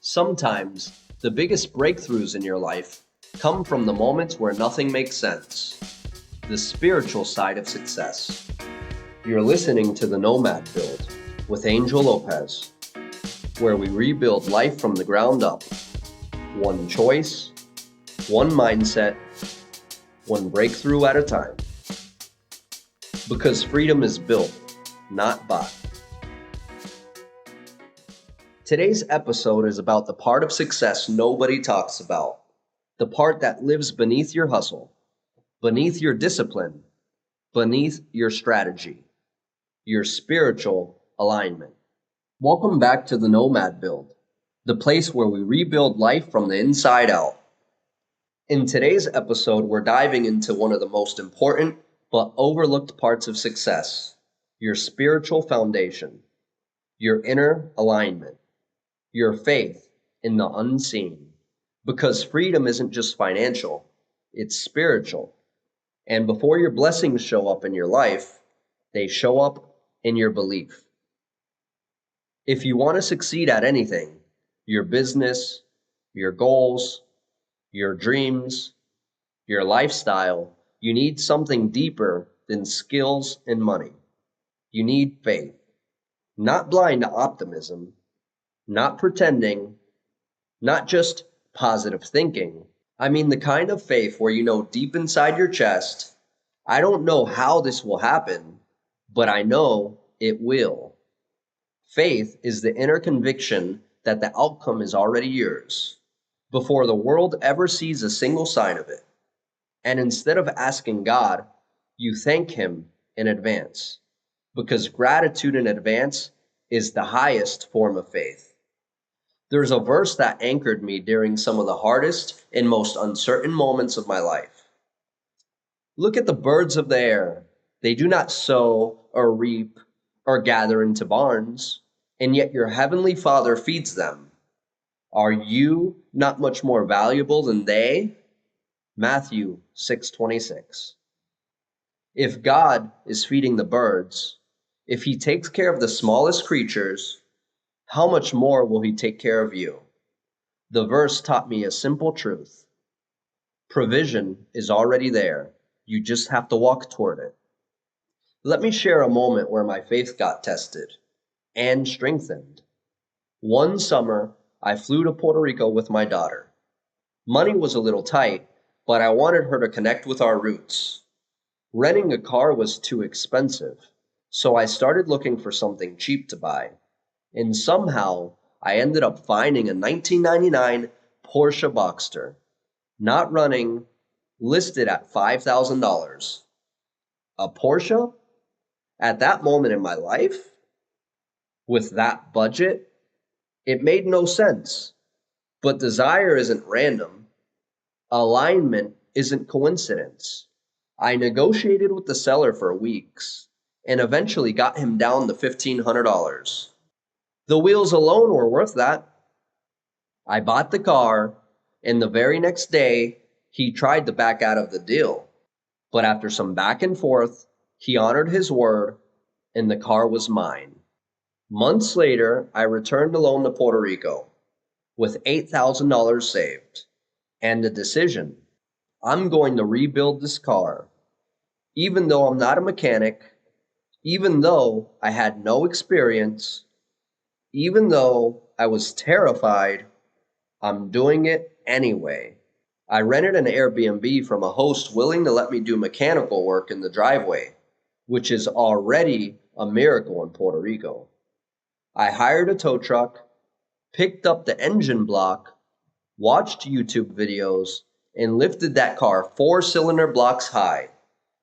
Sometimes, the biggest breakthroughs in your life come from the moments where nothing makes sense. The spiritual side of success. You're listening to the Nomad Build with Angel Lopez, where we rebuild life from the ground up. One choice, one mindset, one breakthrough at a time. Because freedom is built, not bought. Today's episode is about the part of success nobody talks about. The part that lives beneath your hustle, beneath your discipline, beneath your strategy, your spiritual alignment. Welcome back to the Nomad Build, the place where we rebuild life from the inside out. In today's episode, we're diving into one of the most important but overlooked parts of success, your spiritual foundation, your inner alignment. Your faith in the unseen. Because freedom isn't just financial, it's spiritual. And before your blessings show up in your life, they show up in your belief. If you want to succeed at anything, your business, your goals, your dreams, your lifestyle, you need something deeper than skills and money. You need faith, not blind optimism, not pretending, not just positive thinking. I mean the kind of faith where you know deep inside your chest, I don't know how this will happen, but I know it will. Faith is the inner conviction that the outcome is already yours, before the world ever sees a single sign of it. And instead of asking God, you thank Him in advance, because gratitude in advance is the highest form of faith. There's a verse that anchored me during some of the hardest and most uncertain moments of my life. Look at the birds of the air. They do not sow or reap or gather into barns, and yet your heavenly Father feeds them. Are you not much more valuable than they? Matthew 6:26. If God is feeding the birds, if He takes care of the smallest creatures, how much more will He take care of you? The verse taught me a simple truth. Provision is already there. You just have to walk toward it. Let me share a moment where my faith got tested and strengthened. One summer, I flew to Puerto Rico with my daughter. Money was a little tight, but I wanted her to connect with our roots. Renting a car was too expensive, so I started looking for something cheap to buy. And somehow, I ended up finding a 1999 Porsche Boxster, not running, listed at $5,000. A Porsche? At that moment in my life? With that budget? It made no sense. But desire isn't random. Alignment isn't coincidence. I negotiated with the seller for weeks and eventually got him down to $1,500. The wheels alone were worth that. I bought the car, and the very next day, he tried to back out of the deal. But after some back and forth, he honored his word, and the car was mine. Months later, I returned alone to Puerto Rico with $8,000 saved and a decision. I'm going to rebuild this car. Even though I'm not a mechanic, even though I had no experience, even though I was terrified, I'm doing it anyway. I rented an Airbnb from a host willing to let me do mechanical work in the driveway, which is already a miracle in Puerto Rico. I hired a tow truck, picked up the engine block, watched YouTube videos, and lifted that car 4-cylinder blocks high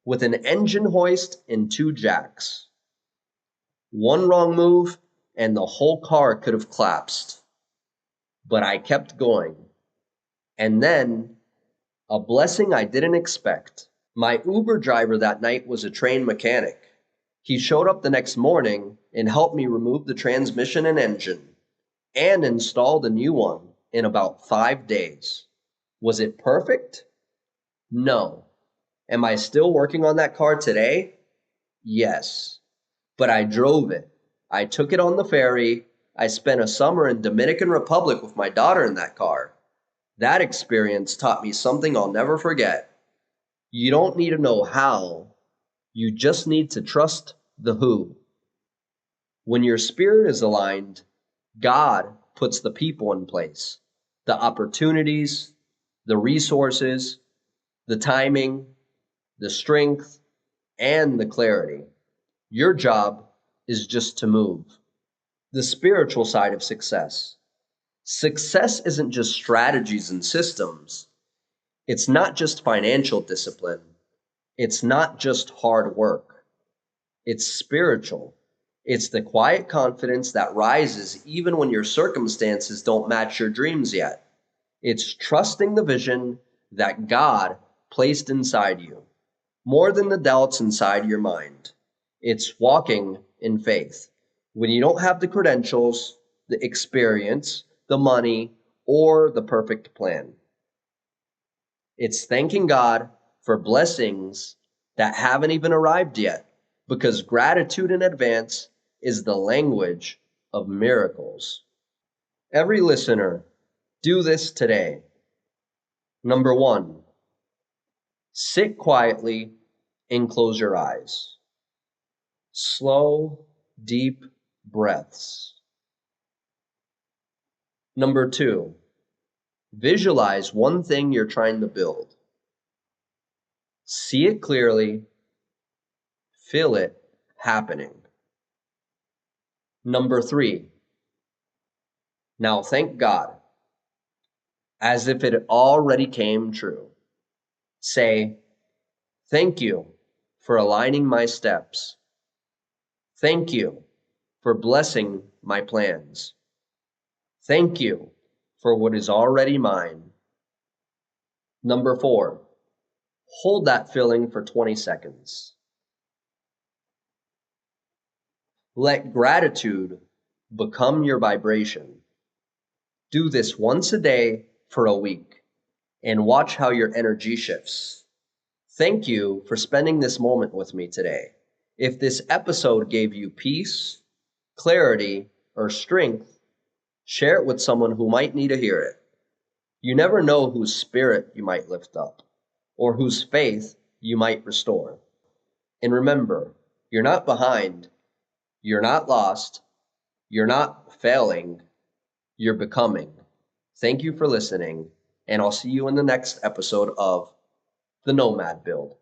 with an engine hoist and 2 jacks. One wrong move, and the whole car could have collapsed. But I kept going. And then, a blessing I didn't expect. My Uber driver that night was a trained mechanic. He showed up the next morning and helped me remove the transmission and engine, and installed a new one in about 5 days. Was it perfect? No. Am I still working on that car today? Yes. But I drove it. I took it on the ferry. I spent a summer in Dominican Republic with my daughter in that car. That experience taught me something I'll never forget. You don't need to know how, you just need to trust the who. When your spirit is aligned, God puts the people in place, the opportunities, the resources, the timing, the strength, and the clarity. Your job is just to move. The spiritual side of success. Success isn't just strategies and systems. It's not just financial discipline. It's not just hard work. It's spiritual. It's the quiet confidence that rises even when your circumstances don't match your dreams yet. It's trusting the vision that God placed inside you, more than the doubts inside your mind. It's walking in faith. When you don't have the credentials, the experience, the money, or the perfect plan. It's thanking God for blessings that haven't even arrived yet, because gratitude in advance is the language of miracles. Every listener, do this today. Number one, sit quietly and close your eyes. Slow, deep breaths. Number two, visualize one thing you're trying to build. See it clearly, feel it happening. Number three, now thank God as if it already came true. Say, thank you for aligning my steps. Thank you for blessing my plans. Thank you for what is already mine. Number four, hold that feeling for 20 seconds. Let gratitude become your vibration. Do this once a day for a week and watch how your energy shifts. Thank you for spending this moment with me today. If this episode gave you peace, clarity, or strength, share it with someone who might need to hear it. You never know whose spirit you might lift up or whose faith you might restore. And remember, you're not behind, you're not lost, you're not failing, you're becoming. Thank you for listening, and I'll see you in the next episode of The Nomad Build.